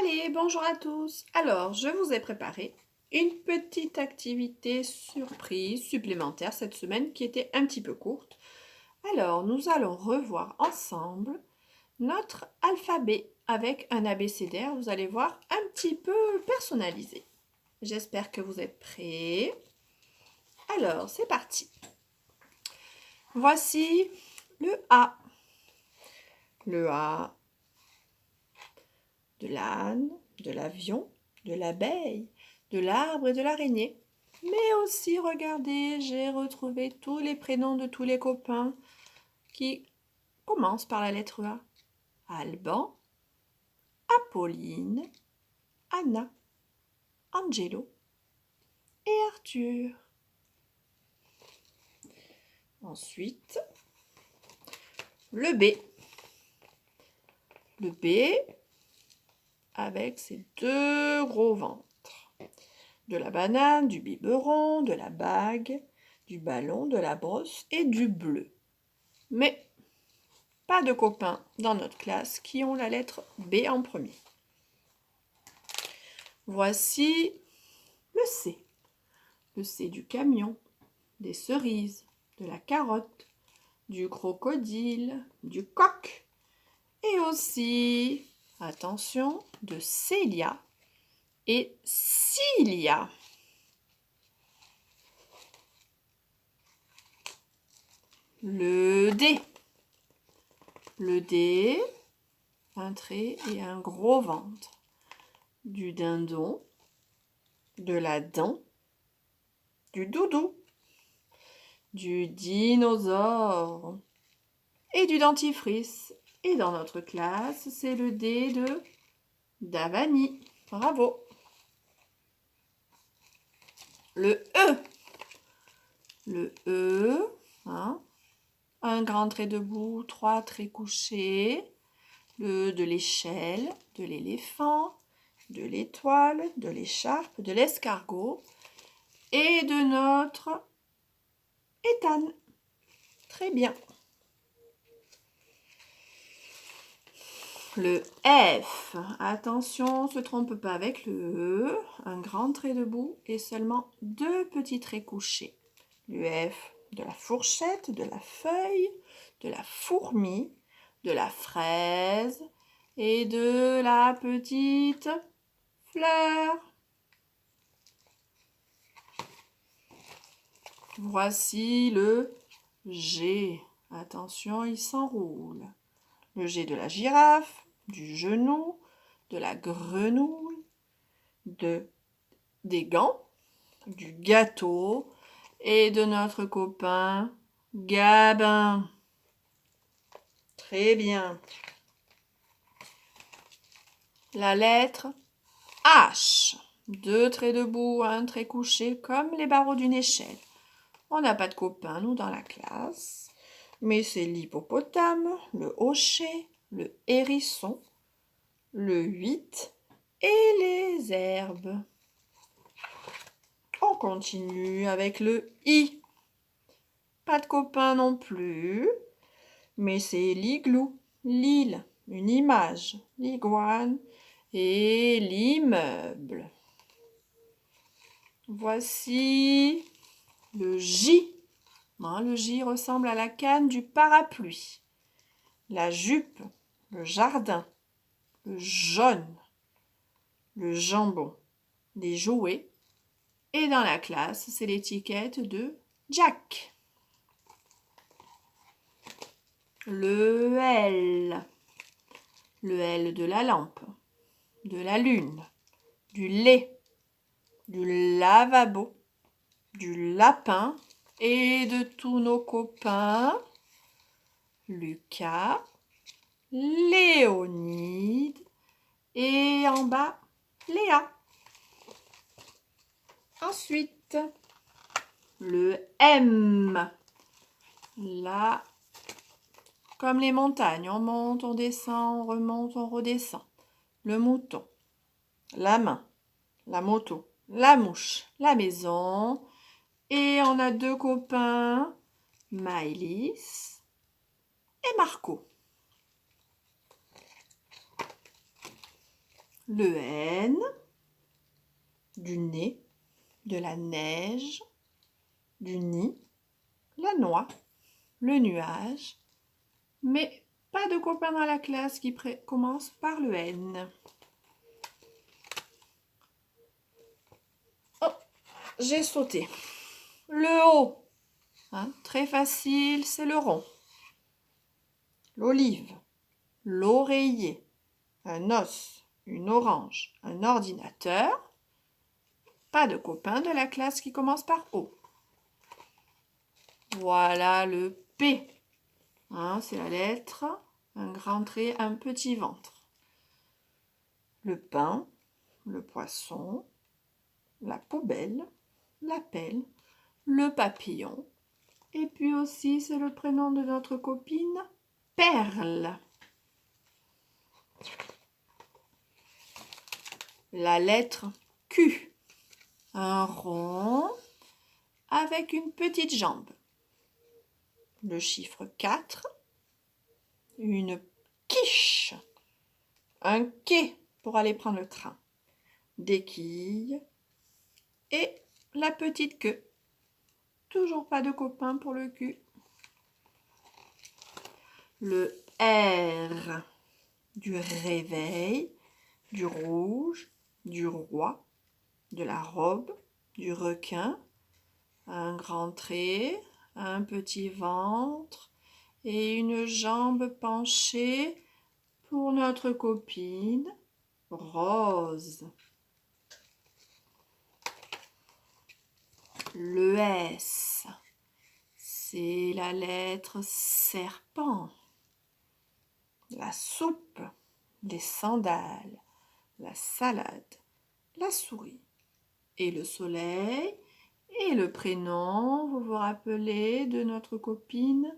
Allez, bonjour à tous. Alors, je vous ai préparé une petite activité surprise supplémentaire cette semaine qui était un petit peu courte. Alors, nous allons revoir ensemble notre alphabet avec un abécédaire, vous allez voir, un petit peu personnalisé. J'espère que vous êtes prêts. Alors, c'est parti. Voici le A. Le A de l'âne, de l'avion, de l'abeille, de l'arbre et de l'araignée. Mais aussi, regardez, j'ai retrouvé tous les prénoms de tous les copains qui commencent par la lettre A. Alban, Apolline, Anna, Angelo et Arthur. Ensuite, le B. Le B avec ses deux gros ventres. De la banane, du biberon, de la bague, du ballon, de la brosse et du bleu. Mais pas de copains dans notre classe qui ont la lettre B en premier. Voici le C. Le C du camion, des cerises, de la carotte, du crocodile, du coq et aussi, attention, de Célia et Cilia. Le D. Le D, un trait et un gros ventre. Du dindon, de la dent, du doudou, du dinosaure et du dentifrice. Et dans notre classe, c'est le D de Davani. Bravo. Le E. Le E, hein, un grand trait debout, trois traits couchés. Le E de l'échelle, de l'éléphant, de l'étoile, de l'écharpe, de l'escargot et de notre Ethan. Très bien. Le F. Attention, on ne se trompe pas avec le E. Un grand trait debout et seulement deux petits traits couchés. Le F de la fourchette, de la feuille, de la fourmi, de la fraise et de la petite fleur. Voici le G. Attention, il s'enroule. Le G de la girafe, du genou, de la grenouille, des gants, du gâteau et de notre copain Gabin. Très bien. La lettre H. Deux traits debout, un trait couché, comme les barreaux d'une échelle. On n'a pas de copains, nous, dans la classe. Mais c'est l'hippopotame, le hochet, le hérisson, le 8 et les herbes. On continue avec le I. Pas de copains non plus, mais c'est l'igloo, l'île, une image, l'iguane et l'immeuble. Voici le J. Le J ressemble à la canne du parapluie. La jupe, le jardin, le jaune, le jambon, les jouets. Et dans la classe, c'est l'étiquette de Jack. Le L. Le L de la lampe, de la lune, du lait, du lavabo, du lapin et de tous nos copains. Lucas, Léonide et en bas, Léa. Ensuite, le M. Là, comme les montagnes, on monte, on descend, on remonte, on redescend. Le mouton, la main, la moto, la mouche, la maison. Et on a deux copains, Maëlys et Marco. le N, du nez, de la neige, du nid, la noix, le nuage, mais pas de copain dans la classe qui commence par le N. Oh, j'ai sauté. Le O, hein, très facile, c'est le rond. L'olive, l'oreiller, un os, une orange, un ordinateur. Pas de copain de la classe qui commence par O. Voilà le P. Hein, c'est la lettre, un grand trait, un petit ventre. Le pain, le poisson, la poubelle, la pelle, le papillon. Et puis aussi, c'est le prénom de notre copine, Perle. La lettre Q. Un rond avec une petite jambe. Le chiffre 4. Une quiche. Un quai pour aller prendre le train. Des quilles. Et la petite queue. Toujours pas de copain pour le cul. Le R. Du réveil, du rouge, du roi, de la robe, du requin, un grand trait, un petit ventre et une jambe penchée pour notre copine Rose. Le S, c'est la lettre serpent. La soupe, les sandales, la salade, la souris et le soleil et le prénom, vous vous rappelez, de notre copine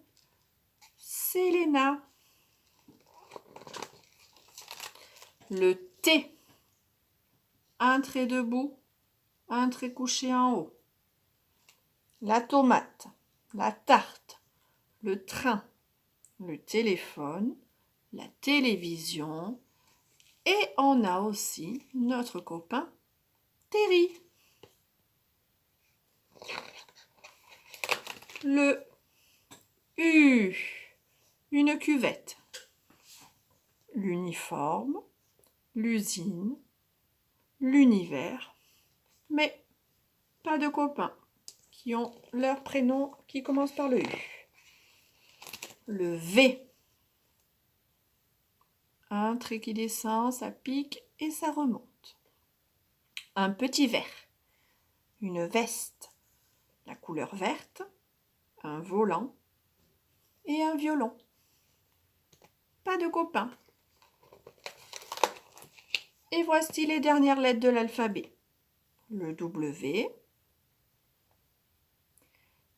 Selena. Le T, un trait debout, un trait couché en haut. La tomate, la tarte, le train, le téléphone, la télévision et on a aussi notre copain Terry. Le U, une cuvette, l'uniforme, l'usine, l'univers, mais pas de copains qui ont leur prénom qui commence par le U. Le V, un trait qui descend, ça pique et ça remonte. Un petit verre, une veste, la couleur verte, un volant et un violon. Pas de copains. Et voici les dernières lettres de l'alphabet. Le W,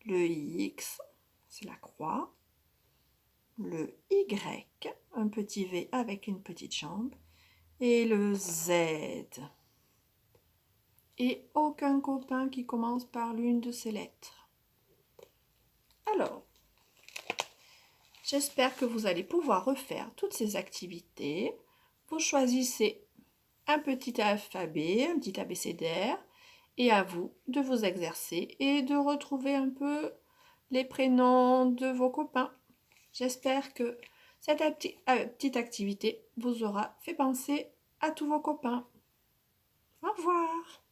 le X, c'est la croix, le Y, un petit V avec une petite jambe, et le Z. Et aucun copain qui commence par l'une de ces lettres. Alors, j'espère que vous allez pouvoir refaire toutes ces activités. Vous choisissez un petit alphabet, un petit abécédaire, et à vous de vous exercer et de retrouver un peu les prénoms de vos copains. J'espère que cette petite activité vous aura fait penser à tous vos copains. Au revoir!